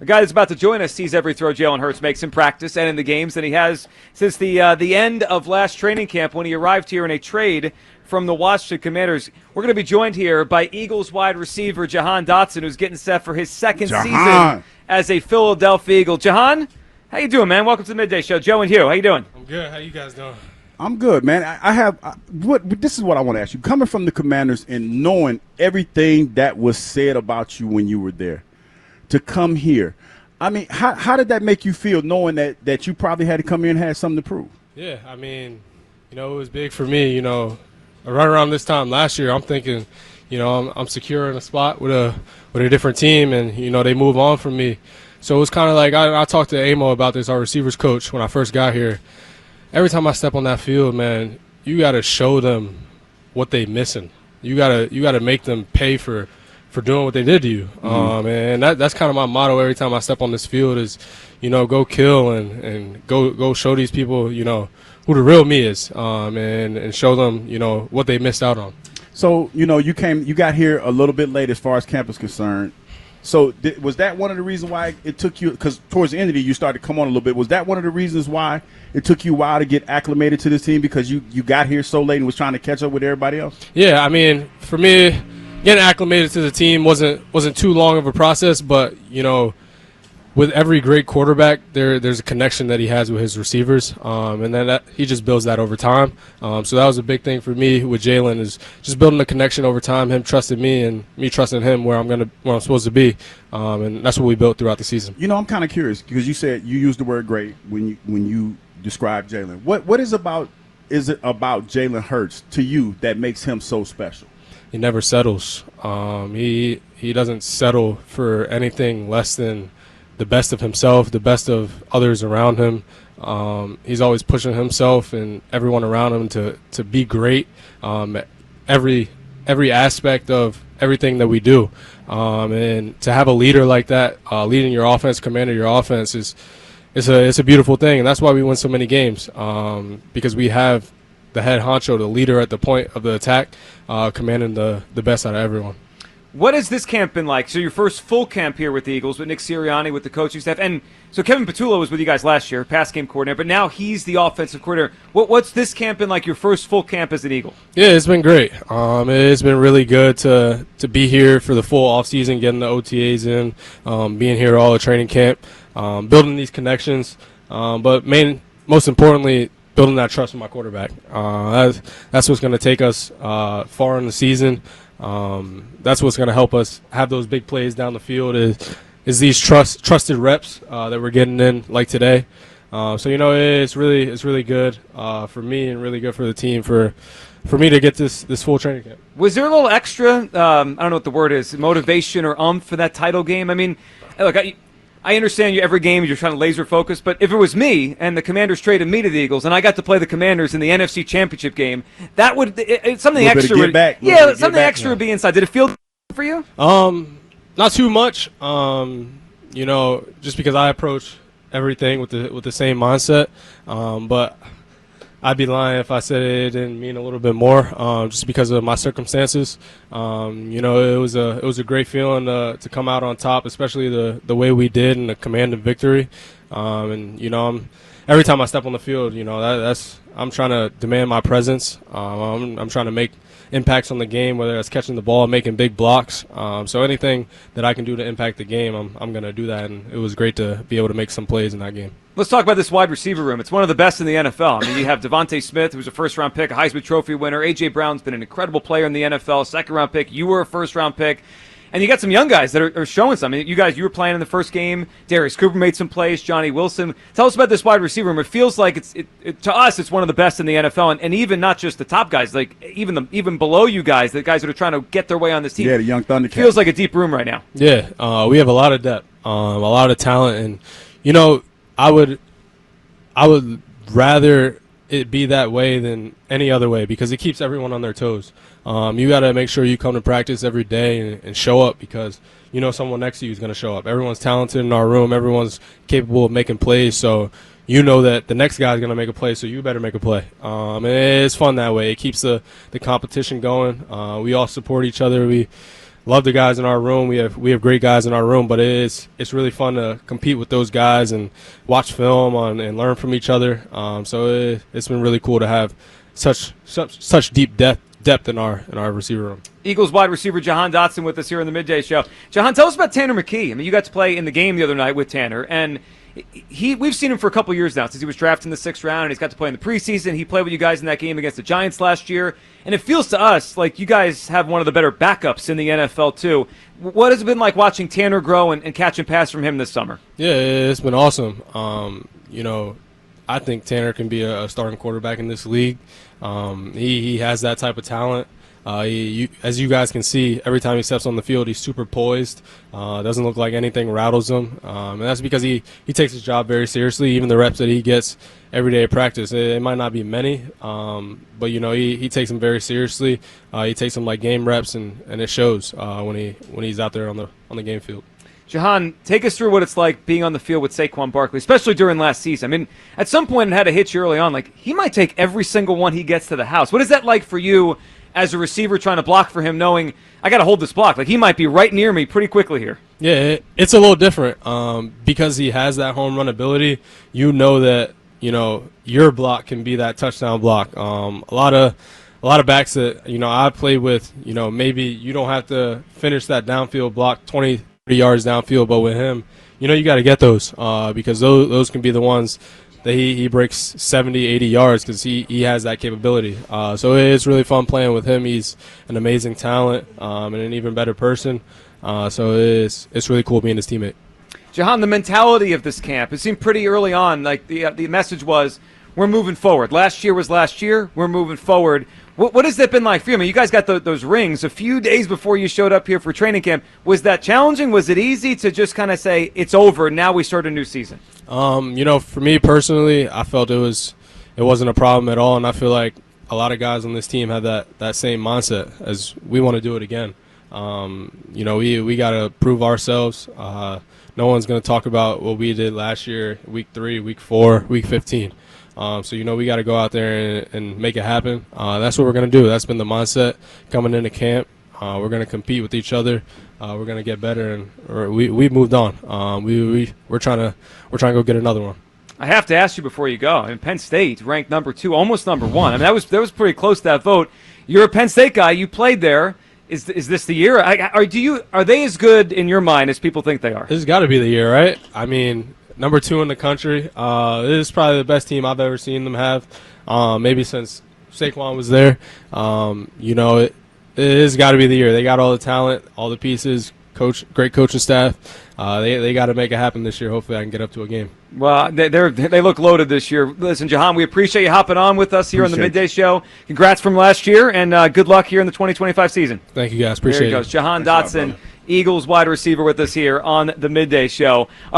A guy that's about to join us sees every throw Jalen Hurts makes in practice and in the games, and he has since the end of last training camp when he arrived here in a trade from the Washington Commanders. We're going to be joined here by Eagles wide receiver Jahan Dotson, who's getting set for his second season as a Philadelphia Eagle. Jahan, how you doing, man? Welcome to the Midday Show. Joe and Hugh, how you doing? I'm good. How you guys doing? I'm good, man. This is what I want to ask you. Coming from the Commanders and knowing everything that was said about you when you were there, to come here, I mean, how did that make you feel, knowing that you probably had to come here and had something to prove? Yeah, I mean, it was big for me. Right around this time last year, I'm thinking, I'm secure in a spot with a different team, and they move on from me. So it was kind of like I talked to Amo about this, our receivers coach, when I first got here. Every time I step on that field, man, you got to show them what they missing. You gotta make them pay for doing what they did to you. And that's kind of my motto every time I step on this field is, go kill and go show these people, who the real me is, and show them, what they missed out on. So, you got here a little bit late as far as camp is concerned. So was that one of the reasons why it took you, because towards the end of the year you started to come on a little bit, was that one of the reasons why it took you a while to get acclimated to this team, because you got here so late and was trying to catch up with everybody else? Yeah, I mean, for me, getting acclimated to the team wasn't too long of a process, but with every great quarterback, there's a connection that he has with his receivers, and then he just builds that over time. So that was a big thing for me with Jalen, is just building a connection over time. Him trusting me and me trusting him where I'm supposed to be, and that's what we built throughout the season. I'm kind of curious, because you said you used the word great when you described Jalen. What is it about Jalen Hurts to you that makes him so special? He never settles. He doesn't settle for anything less than the best of himself, the best of others around him. He's always pushing himself and everyone around him to be great. Every aspect of everything that we do, and to have a leader like that, leading your offense, commanding your offense, it's a beautiful thing, and that's why we win so many games, because we have the head honcho, the leader at the point of the attack, commanding the best out of everyone. What has this camp been like? So your first full camp here with the Eagles, with Nick Sirianni, with the coaching staff. And so Kevin Patullo was with you guys last year, pass game coordinator, but now he's the offensive coordinator. What's this camp been like, your first full camp as an Eagle? Yeah, it's been great. It's been really good to be here for the full offseason, getting the OTAs in, being here all the training camp, building these connections, but most importantly, building that trust with my quarterback. That's what's going to take us far in the season. That's what's going to help us have those big plays down the field is these trusted reps that we're getting in, like today. So it's really good for me and really good for the team for me to get this full training camp. Was there a little extra, I don't know what the word is, motivation or for that title game? I mean, look, I understand every game you're trying to laser focus, but if it was me and the Commanders traded me to the Eagles and I got to play the Commanders in the NFC Championship game, that would something extra would extra would be inside. Did it feel for you? Not too much. Just because I approach everything with the same mindset, but I'd be lying if I said it didn't mean a little bit more, just because of my circumstances. It was a great feeling to come out on top, especially the way we did in the command of victory. Every time I step on the field, I'm trying to demand my presence. I'm trying to make impacts on the game, whether that's catching the ball, making big blocks. So anything that I can do to impact the game, I'm going to do that. And it was great to be able to make some plays in that game. Let's talk about this wide receiver room. It's one of the best in the NFL. I mean, you have Devontae Smith, who's a first-round pick, a Heisman Trophy winner. A.J. Brown's been an incredible player in the NFL, second-round pick. You were a first-round pick. And you got some young guys that are showing something. You were playing in the first game. Darius Cooper made some plays. Johnny Wilson. Tell us about this wide receiver room. It feels like to us it's one of the best in the NFL, and even not just the top guys, like even below you guys, the guys that are trying to get their way on this team. Yeah, the young Thundercats. Feels like a deep room right now. Yeah, we have a lot of depth, a lot of talent, and I would rather it be that way than any other way, because it keeps everyone on their toes. You got to make sure you come to practice every day and show up, because someone next to you is going to show up. Everyone's talented in our room. Everyone's capable of making plays. So that the next guy is going to make a play, so you better make a play. And it's fun that way. It keeps the competition going. We all support each other. love the guys in our room. We have great guys in our room, but it's really fun to compete with those guys and watch film and learn from each other. So it's been really cool to have such deep depth in our receiver room. Eagles wide receiver Jahan Dotson with us here on the Midday Show. Jahan, tell us about Tanner McKee. I mean, you got to play in the game the other night with Tanner, and we've seen him for a couple years now since he was drafted in the 6th round, and he's got to play in the preseason. He played with you guys in that game against the Giants last year, and it feels to us like you guys have one of the better backups in the NFL too. What has it been like watching Tanner grow and catch and pass from him this summer? Yeah, it's been awesome. I think Tanner can be a starting quarterback in this league. He has that type of talent. As you guys can see, every time he steps on the field, he's super poised. Doesn't look like anything rattles him, and that's because he takes his job very seriously. Even the reps that he gets every day at practice, it might not be many, but he takes them very seriously. He takes them like game reps, and it shows when he's out there on the game field. Jahan, take us through what it's like being on the field with Saquon Barkley, especially during last season. I mean, at some point it had to hit you early on. Like, he might take every single one he gets to the house. What is that like for you as a receiver trying to block for him, knowing I got to hold this block? Like, he might be right near me pretty quickly here. Yeah, it's a little different because he has that home run ability. You know that your block can be that touchdown block. A lot of backs that I played with, maybe you don't have to finish that downfield block 20, 30 yards downfield, but with him, you got to get those because those can be the ones that he breaks 70, 80 yards because he has that capability. So it's really fun playing with him. He's an amazing talent and an even better person. So it's really cool being his teammate. Jahan, the mentality of this camp, it seemed pretty early on, like the message was, we're moving forward. Last year was last year. We're moving forward. What has that been like for you? I mean, you guys got those rings a few days before you showed up here for training camp. Was that challenging? Was it easy to just kind of say, it's over, now we start a new season? For me personally, I felt it wasn't a problem at all, and I feel like a lot of guys on this team have that same mindset as we want to do it again. We got to prove ourselves. No one's going to talk about what we did last year, week 3, week 4, week 15. So we got to go out there and make it happen. That's what we're going to do. That's been the mindset coming into camp. We're going to compete with each other. We're going to get better, and we've moved on. We're trying to go get another one. I have to ask you before you go. I mean, Penn State ranked number 2, almost number 1. I mean, that was pretty close to that vote. You're a Penn State guy. You played there. Is this the year? Are they as good in your mind as people think they are? This has got to be the year, right? I mean, number 2 in the country. This is probably the best team I've ever seen them have, maybe since Saquon was there. It has got to be the year. They got all the talent, all the pieces, great coaching staff. They got to make it happen this year. Hopefully I can get up to a game. Well, they look loaded this year. Listen, Jahan, we appreciate you hopping on with us here on the Midday Show. Congrats from last year, and good luck here in the 2025 season. Thank you, guys. Appreciate it. There he goes. Jahan Dotson, Eagles wide receiver with us here on the Midday Show.